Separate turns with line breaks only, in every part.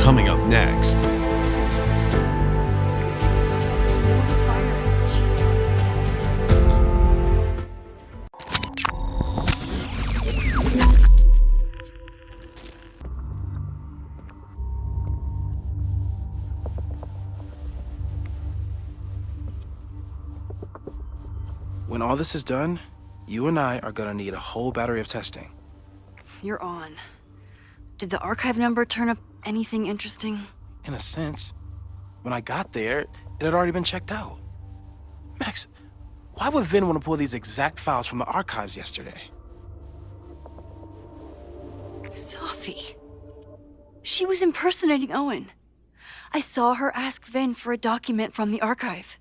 Coming up next.
When all this is done, you and I are gonna need a whole battery of testing.
You're on. Did the archive number turn up anything interesting?
In a sense, when I got there, it had already been checked out. Max, why would Vin want to pull these exact files from the archives yesterday?
Sophie. She was impersonating Owen. I saw her ask Vin for a document from the archive.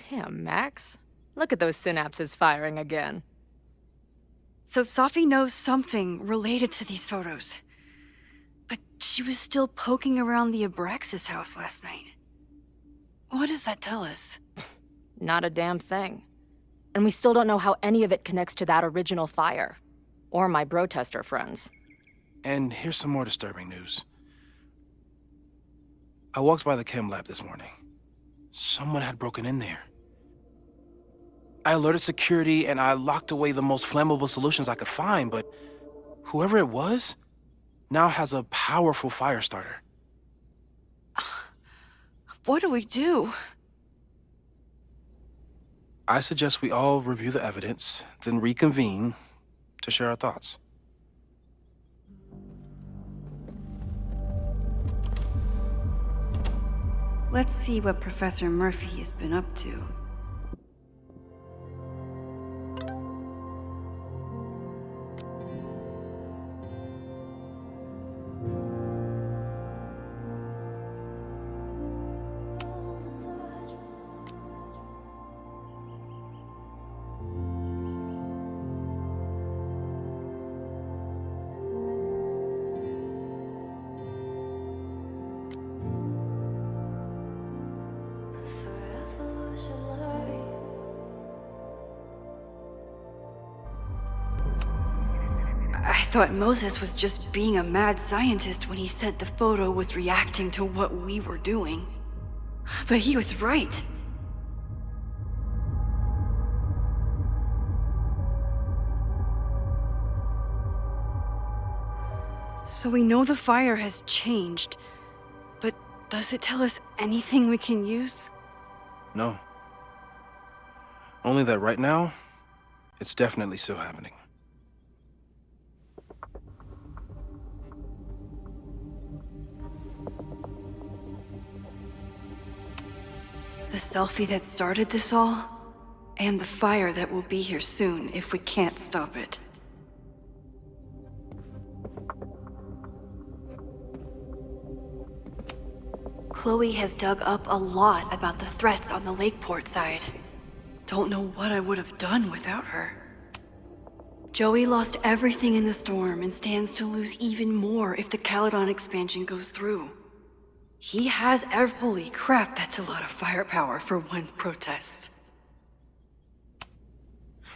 Damn, Max. Look at those synapses firing again.
So Sophie knows something related to these photos. But she was still poking around the Abraxas house last night. What does that tell us?
Not a damn thing. And we still don't know how any of it connects to that original fire. Or my protester friends.
And here's some more disturbing news. I walked by the chem lab this morning. Someone had broken in there. I alerted security and I locked away the most flammable solutions I could find, but whoever it was now has a powerful fire starter.
What do we do?
I suggest we all review the evidence, then reconvene to share our thoughts.
Let's see what Professor Murphy has been up to. I thought Moses was just being a mad scientist when he said the photo was reacting to what we were doing. But he was right. So we know the fire has changed, but does it tell us anything we can use?
No. Only that right now, it's definitely still happening.
The selfie that started this all, and the fire that will be here soon if we can't stop it. Chloe has dug up a lot about the threats on the Lakeport side. Don't know what I would have done without her. Joey lost everything in the storm and stands to lose even more if the Caledon expansion goes through. He has holy crap, that's a lot of firepower for one protest.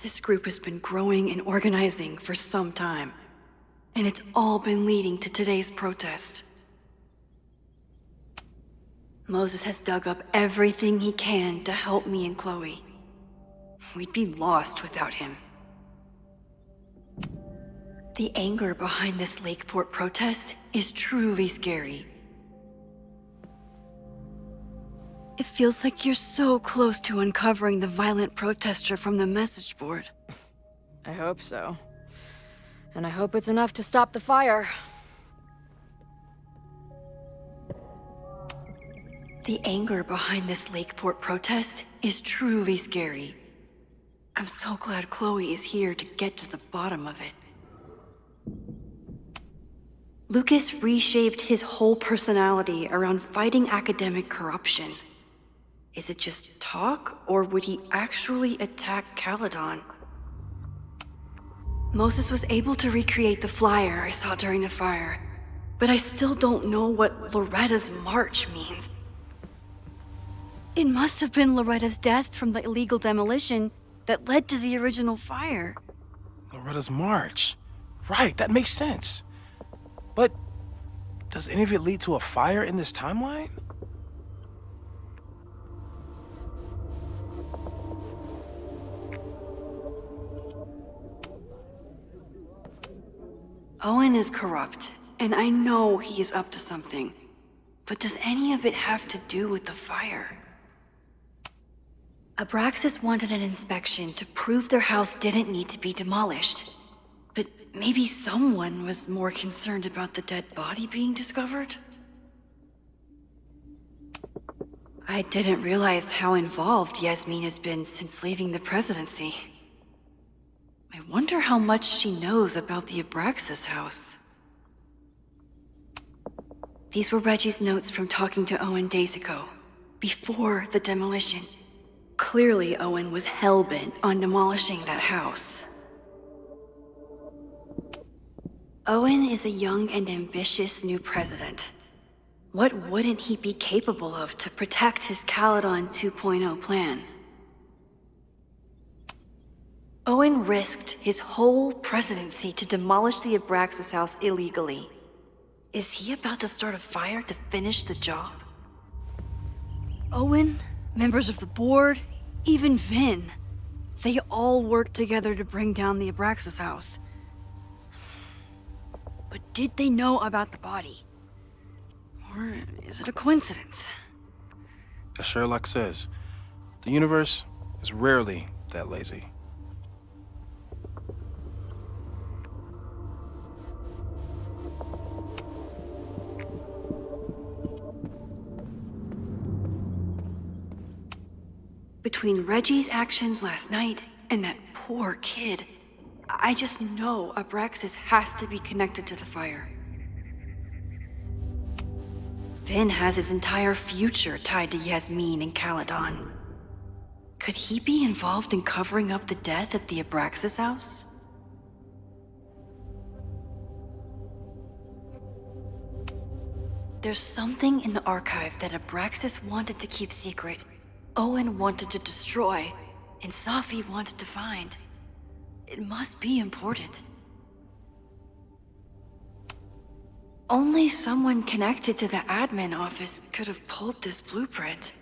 This group has been growing and organizing for some time, and it's all been leading to today's protest. Moses has dug up everything he can to help me and Chloe. We'd be lost without him. The anger behind this Lakeport protest is truly scary. It feels like you're so close to uncovering the violent protester from the message board.
I hope so. And I hope it's enough to stop the fire.
The anger behind this Lakeport protest is truly scary. I'm so glad Chloe is here to get to the bottom of it. Lucas reshaped his whole personality around fighting academic corruption. Is it just talk, or would he actually attack Caledon? Moses was able to recreate the flyer I saw during the fire, but I still don't know what Loretta's march means. It must have been Loretta's death from the illegal demolition that led to the original fire.
Loretta's march. Right, that makes sense. But Does any of it lead to a fire in this timeline?
Owen is corrupt, and I know he is up to something. But does any of it have to do with the fire? Abraxas wanted an inspection to prove their house didn't need to be demolished. But maybe someone was more concerned about the dead body being discovered? I didn't realize how involved Yasmin has been since leaving the presidency. I wonder how much she knows about the Abraxas house. These were Reggie's notes from talking to Owen days ago, before the demolition. Clearly, Owen was hell-bent on demolishing that house. Owen is a young and ambitious new president. What wouldn't he be capable of to protect his Caledon 2.0 plan? Owen risked his whole presidency to demolish the Abraxas house illegally. Is he about to start a fire to finish the job? Owen, members of the board, even Vin. They all worked together to bring down the Abraxas house. But did they know about the body? Or is it a coincidence?
As Sherlock says, the universe is rarely that lazy.
Between Reggie's actions last night and that poor kid, I just know Abraxas has to be connected to the fire. Vin has his entire future tied to Yasmin and Caledon. Could he be involved in covering up the death at the Abraxas house? There's something in the archive that Abraxas wanted to keep secret. Owen wanted to destroy, and Safi wanted to find. It must be important. Only someone connected to the admin office could have pulled this blueprint.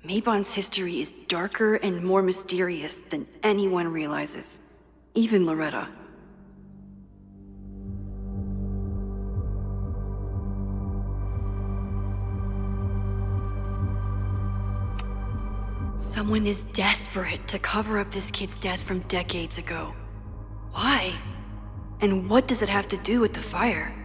Mabon's history is darker and more mysterious than anyone realizes, even Loretta. Someone is desperate to cover up this kid's death from decades ago. Why? And what does it have to do with the fire?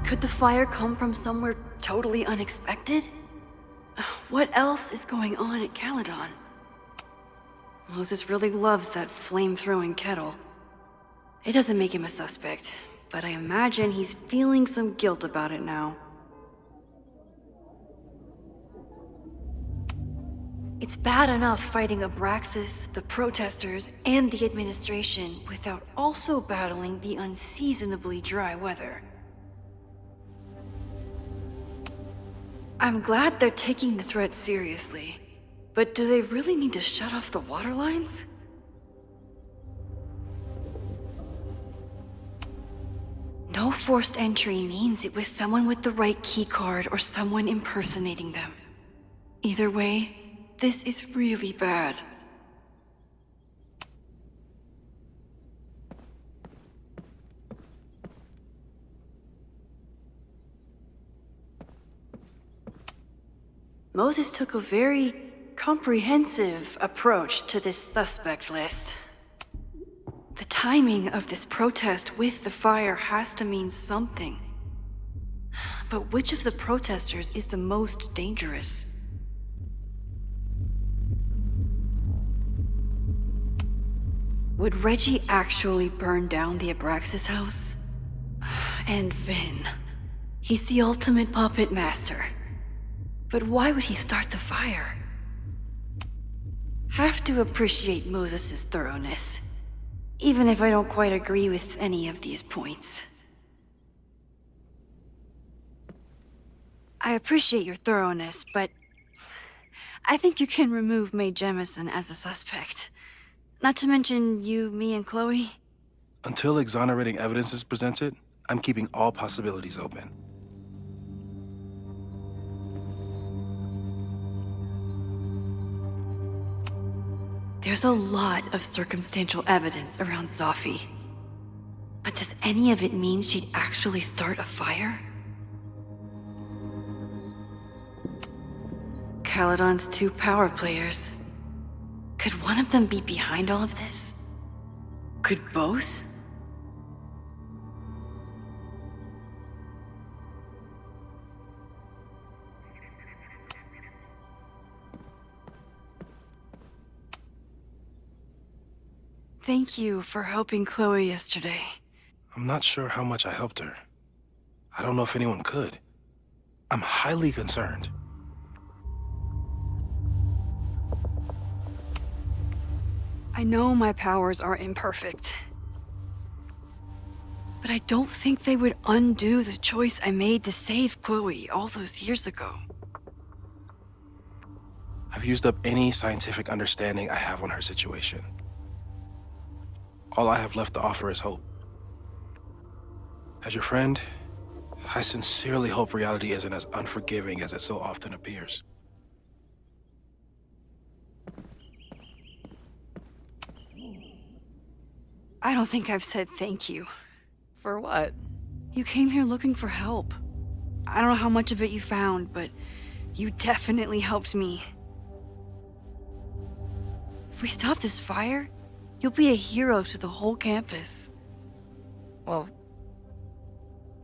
Could the fire come from somewhere totally unexpected? What else is going on at Caledon? Moses really loves that flame-throwing kettle. It doesn't make him a suspect, but I imagine he's feeling some guilt about it now. It's bad enough fighting Abraxas, the protesters, and the administration without also battling the unseasonably dry weather. I'm glad they're taking the threat seriously, but do they really need to shut off the water lines? No forced entry means it was someone with the right keycard or someone impersonating them. Either way, this is really bad. Moses took a very comprehensive approach to this suspect list. The timing of this protest with the fire has to mean something. But which of the protesters is the most dangerous? Would Reggie actually burn down the Abraxas house? And Vin. He's the ultimate puppet master. But why would he start the fire? Have to appreciate Moses' thoroughness, even if I don't quite agree with any of these points. I appreciate your thoroughness, but I think you can remove Mae Jemison as a suspect. Not to mention you, me, and Chloe.
Until exonerating evidence is presented, I'm keeping all possibilities open.
There's a lot of circumstantial evidence around Sophie. But does any of it mean she'd actually start a fire? Caledon's 2 power players. Could one of them be behind all of this? Could both? Thank you for helping Chloe yesterday.
I'm not sure how much I helped her. I don't know if anyone could. I'm highly concerned.
I know my powers are imperfect. But I don't think they would undo the choice I made to save Chloe all those years ago.
I've used up any scientific understanding I have on her situation. All I have left to offer is hope. As your friend, I sincerely hope reality isn't as unforgiving as it so often appears.
I don't think I've said thank you.
For what?
You came here looking for help. I don't know how much of it you found, but you definitely helped me. If we stop this fire, you'll be a hero to the whole campus.
Well,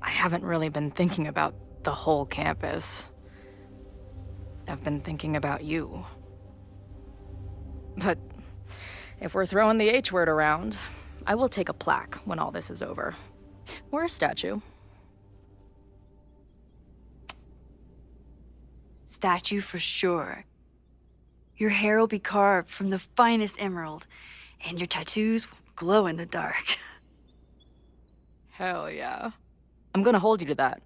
I haven't really been thinking about the whole campus. I've been thinking about you. But if we're throwing the H word around, I will take a plaque when all this is over. Or a statue.
Statue for sure. Your hair will be carved from the finest emerald, and your tattoos will glow in the dark.
Hell yeah. I'm gonna hold you to that.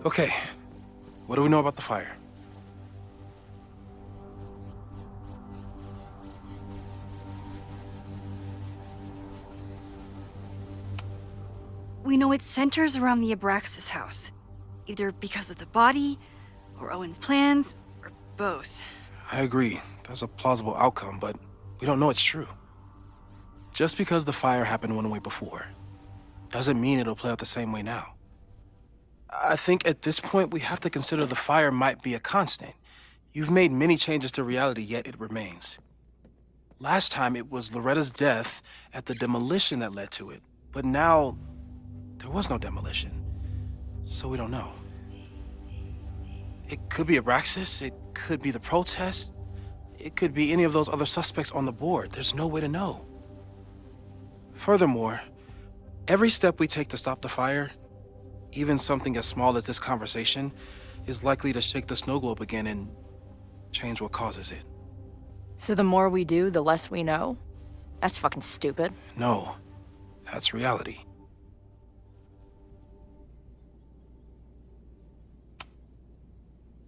Okay, what do we know about the fire?
We know it centers around the Abraxas house, either because of the body, or Owen's plans, or both.
I agree, that's a plausible outcome, but we don't know it's true. Just because the fire happened one way before, doesn't mean it'll play out the same way now. I think at this point we have to consider the fire might be a constant. You've made many changes to reality, yet it remains. Last time it was Loretta's death at the demolition that led to it, but now there was no demolition, so we don't know. It could be Abraxas, it could be the protest, it could be any of those other suspects on the board. There's no way to know. Furthermore, every step we take to stop the fire, even something as small as this conversation, is likely to shake the snow globe again and change what causes it.
So the more we do, the less we know? That's fucking stupid.
No, that's reality.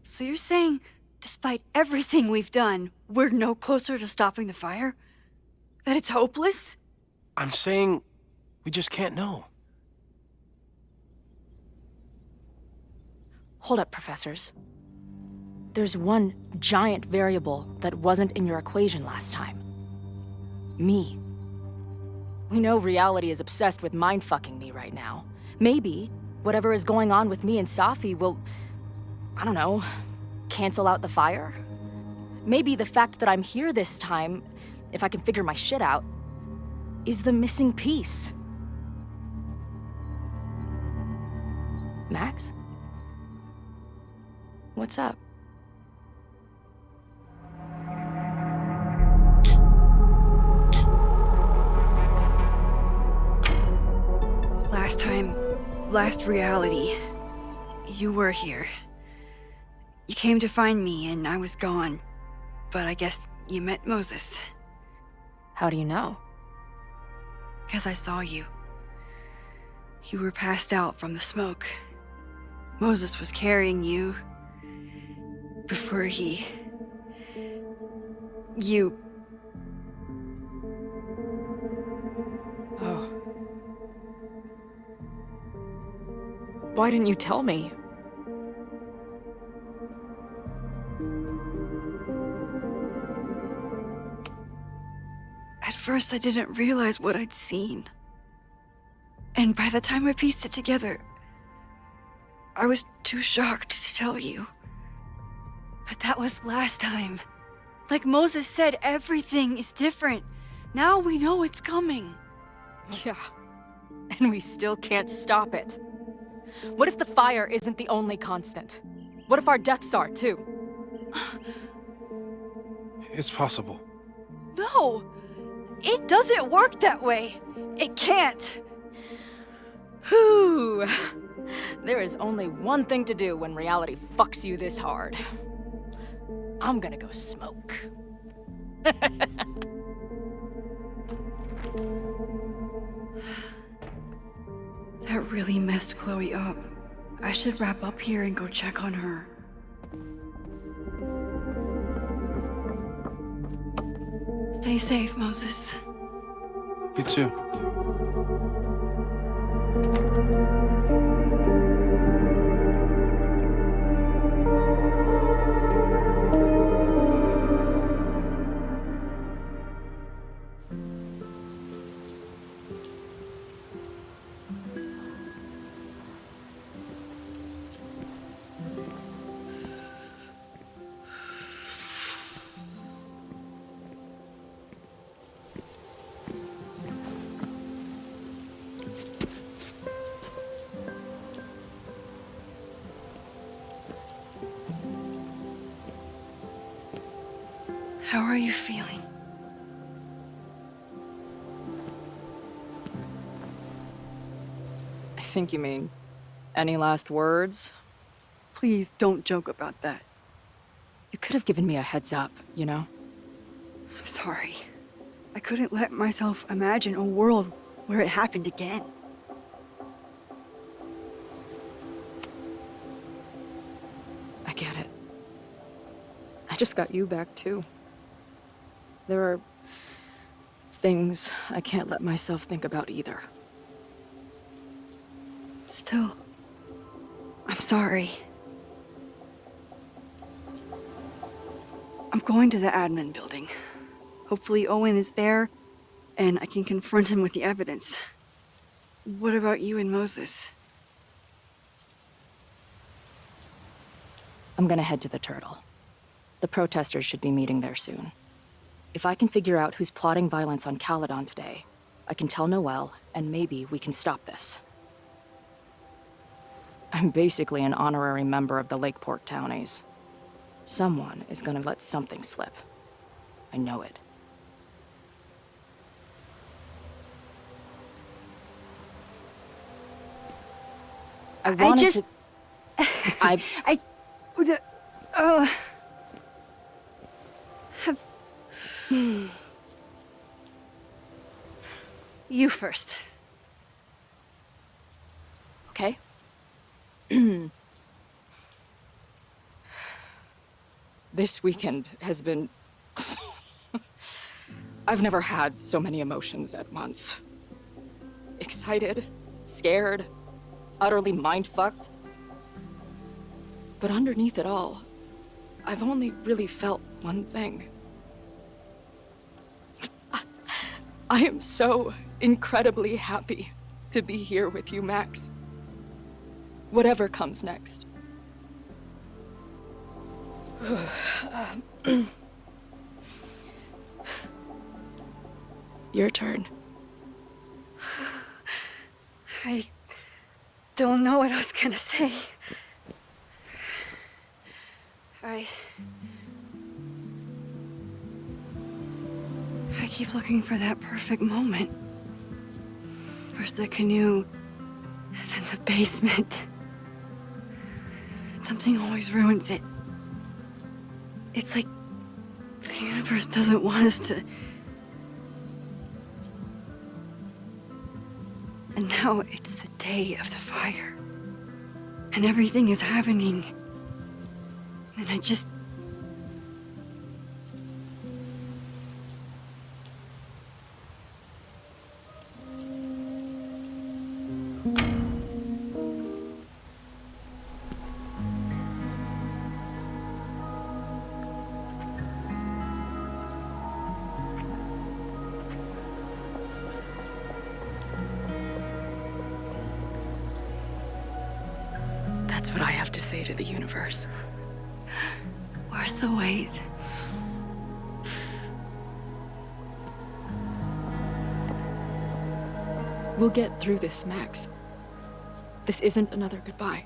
So you're saying, despite everything we've done, we're no closer to stopping the fire? That it's hopeless?
I'm saying we just can't know.
Hold up, professors. There's one giant variable that wasn't in your equation last time. Me. We know reality is obsessed with mind-fucking me right now. Maybe whatever is going on with me and Safi will, I don't know, cancel out the fire? Maybe the fact that I'm here this time, if I can figure my shit out, is the missing piece. Max? What's up?
Last reality, you were here. You came to find me and I was gone. But I guess you met Moses.
How do you know?
'Cause I saw you. You were passed out from the smoke. Moses was carrying you before he... You...
Oh. Why didn't you tell me?
At first, I didn't realize what I'd seen. And by the time I pieced it together, I was too shocked to tell you. But that was last time. Like Moses said, everything is different. Now we know it's coming.
Yeah. And we still can't stop it. What if the fire isn't the only constant? What if our deaths are, too?
It's possible.
No! It doesn't work that way. It can't.
Whew. There is only one thing to do when reality fucks you this hard. I'm gonna go smoke.
That really messed Chloe up. I should wrap up here and go check on her. Stay safe, Moses.
You too.
How are you feeling?
I think you mean, any last words?
Please don't joke about that.
You could have given me a heads up, you know?
I'm sorry. I couldn't let myself imagine a world where it happened again.
I get it. I just got you back, too. There are things I can't let myself think about either.
Still, I'm sorry. I'm going to the admin building. Hopefully Owen is there, and I can confront him with the evidence. What about you and Moses?
I'm gonna head to the Turtle. The protesters should be meeting there soon. If I can figure out who's plotting violence on Caledon today, I can tell Noelle, and maybe we can stop this. I'm basically an honorary member of the Lakeport Townies. Someone is gonna let something slip. I know it. I wanted to...
I would... have... You first.
Okay? This weekend has been... I've never had so many emotions at once. Excited, scared, utterly mind-fucked. But underneath it all, I've only really felt one thing. I am so incredibly happy to be here with you, Max. Whatever comes next. Your turn.
I don't know what I was gonna say. I keep looking for that perfect moment. First the canoe, then the basement. Something always ruins it. It's like the universe doesn't want us to... And now it's the day of the fire. And everything is happening. And I just...
That's what I have to say to the universe.
Worth the wait.
We'll get through this, Max. This isn't another goodbye.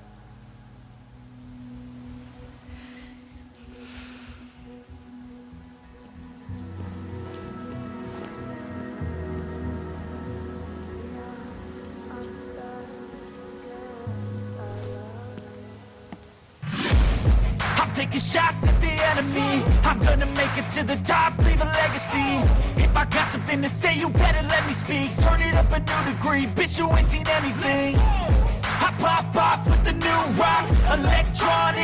Taking shots at the enemy. I'm gonna make it to the top, leave a legacy. If I got something to say, you better let me speak. Turn it up a new degree, bitch, you ain't seen anything. I pop off with the new rock, electronic